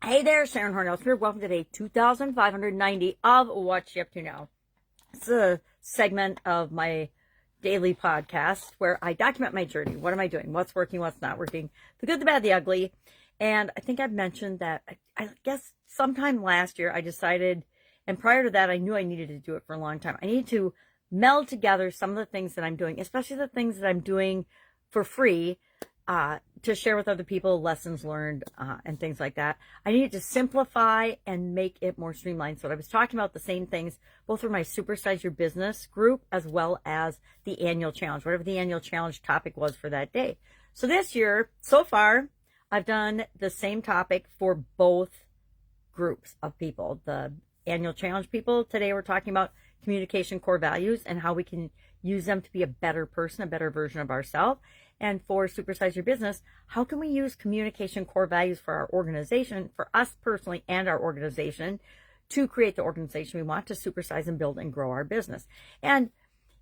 Hey there, Sharon Horne-Ellstrom here. Welcome to day 2590 of What's You Up To Now. It's a segment of my daily podcast where I document my journey. What am I doing? What's working? What's not working? The good, the bad, the ugly. And I think I've mentioned that I guess sometime last year I decided, and prior to that I knew I needed to do it for a long time. I need to meld together some of the things that I'm doing, especially the things that I'm doing for free, to share with other people, lessons learned, and things like that. I needed to simplify and make it more streamlined. So I was talking about the same things, both for my Supersize Your Business group, as well as the annual challenge, whatever the annual challenge topic was for that day. So this year, so far, I've done the same topic for both groups of people. The annual challenge people, today we're talking about communication core values and how we can use them to be a better person, a better version of ourselves. And for Supersize Your Business, how can we use communication core values for our organization, for us personally and our organization, to create the organization we want to supersize and build and grow our business? And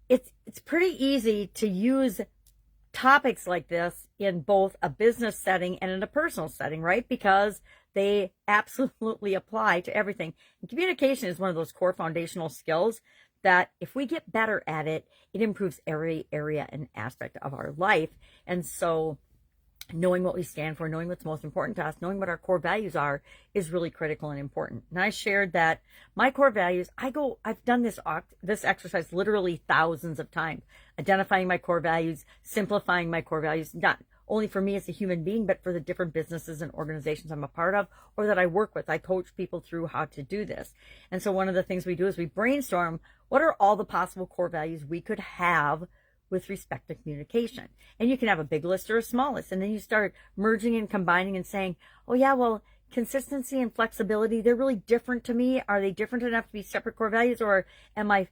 it's pretty easy to use topics like this in both a business setting and in a personal setting, right? Because they absolutely apply to everything. And communication is one of those core foundational skills that if we get better at it, it improves every area and aspect of our life. And so knowing what we stand for, knowing what's most important to us, knowing what our core values are is really critical and important. And I shared that my core values, I've done this exercise literally thousands of times, identifying my core values, simplifying my core values, not only for me as a human being, but for the different businesses and organizations I'm a part of or that I work with. I coach people through how to do this. And so one of the things we do is we brainstorm what are all the possible core values we could have with respect to communication. And you can have a big list or a small list. And then you start merging and combining and saying, oh yeah, well, consistency and flexibility, they're really different to me. Are they different enough to be separate core values, or am I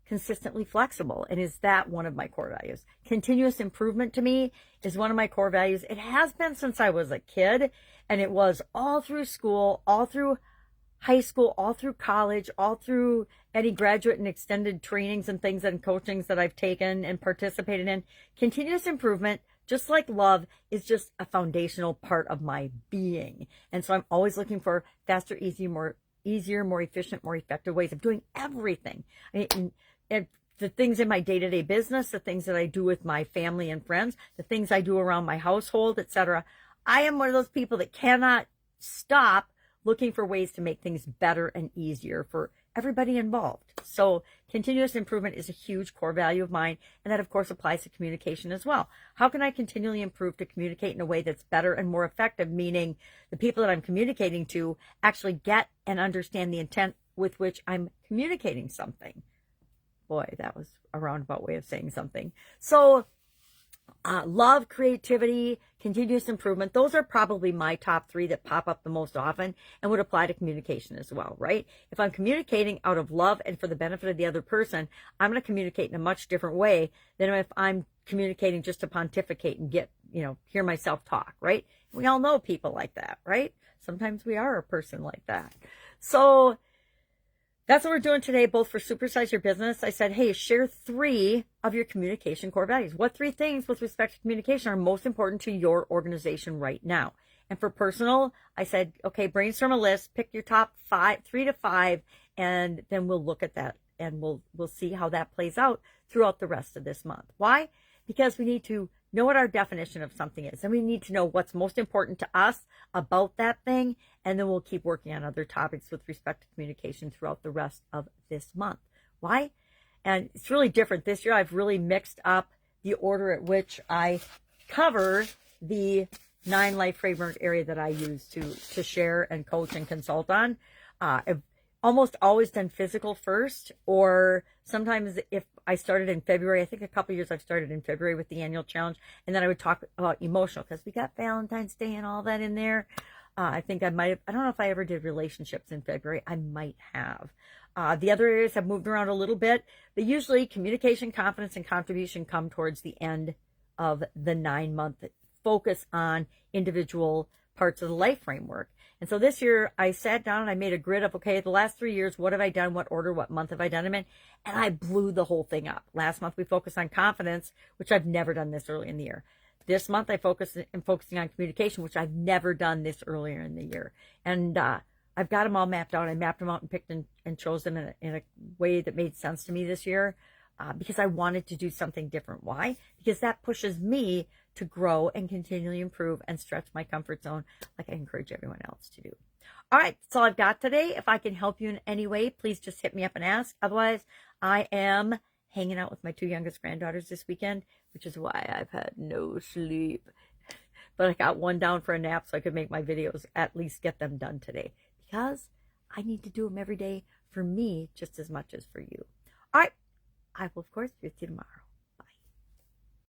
consistently flexible? And is that one of my core values? Continuous improvement to me is one of my core values. It has been since I was a kid, and it was all through school, all through high school, all through college, all through any graduate and extended trainings and things and coachings that I've taken and participated in. Continuous improvement, just like love, is just a foundational part of my being. And so I'm always looking for faster, easier, more efficient, more effective ways of doing everything. And the things in my day-to-day business, the things that I do with my family and friends, the things I do around my household, etc. I am one of those people that cannot stop looking for ways to make things better and easier for everybody involved. So continuous improvement is a huge core value of mine. And that, of course, applies to communication as well. How can I continually improve to communicate in a way that's better and more effective, meaning the people that I'm communicating to actually get and understand the intent with which I'm communicating something? Boy, that was a roundabout way of saying something. So love, creativity, continuous improvement, those are probably my top three that pop up the most often and would apply to communication as well, right? If I'm communicating out of love and for the benefit of the other person, I'm going to communicate in a much different way than if I'm communicating just to pontificate and hear myself talk, right? We all know people like that, right? Sometimes we are a person like that. So that's what we're doing today, both for Supersize Your Business. I said, hey, share 3 of your communication core values. What 3 things with respect to communication are most important to your organization right now? And for personal, I said, okay, brainstorm a list, pick your top 3 to 5, and then we'll look at that and we'll see how that plays out throughout the rest of this month. Why? Because we need to know what our definition of something is, and we need to know what's most important to us about that thing, and then we'll keep working on other topics with respect to communication throughout the rest of this month. Why? And it's really different. This year I've really mixed up the order at which I cover the 9 life framework area that I use to share and coach and consult on. I've almost always done physical first, or sometimes if I started in February, I think a couple of years I've started in February with the annual challenge, and then I would talk about emotional because we got Valentine's Day and all that in there. I think I might have, I don't know if I ever did relationships in February. I might have. The other areas have moved around a little bit, but usually communication, confidence, and contribution come towards the end of the 9-month focus on individual parts of the life framework. And so this year I sat down and I made a grid of, okay, the last 3 years, what have I done? What order, what month have I done them in? And I blew the whole thing up. Last month we focused on confidence, which I've never done this early in the year. This month I'm focusing on communication, which I've never done this earlier in the year. And I've got them all mapped out. I mapped them out and picked and chose them in a way that made sense to me this year because I wanted to do something different. Why? Because that pushes me to grow and continually improve and stretch my comfort zone like I encourage everyone else to do. All right, that's all I've got today. If I can help you in any way, please just hit me up and ask. Otherwise, I am hanging out with my 2 youngest granddaughters this weekend, which is why I've had no sleep. But I got one down for a nap so I could make my videos, at least get them done today. Because I need to do them every day for me just as much as for you. All right, I will, of course, be with you tomorrow.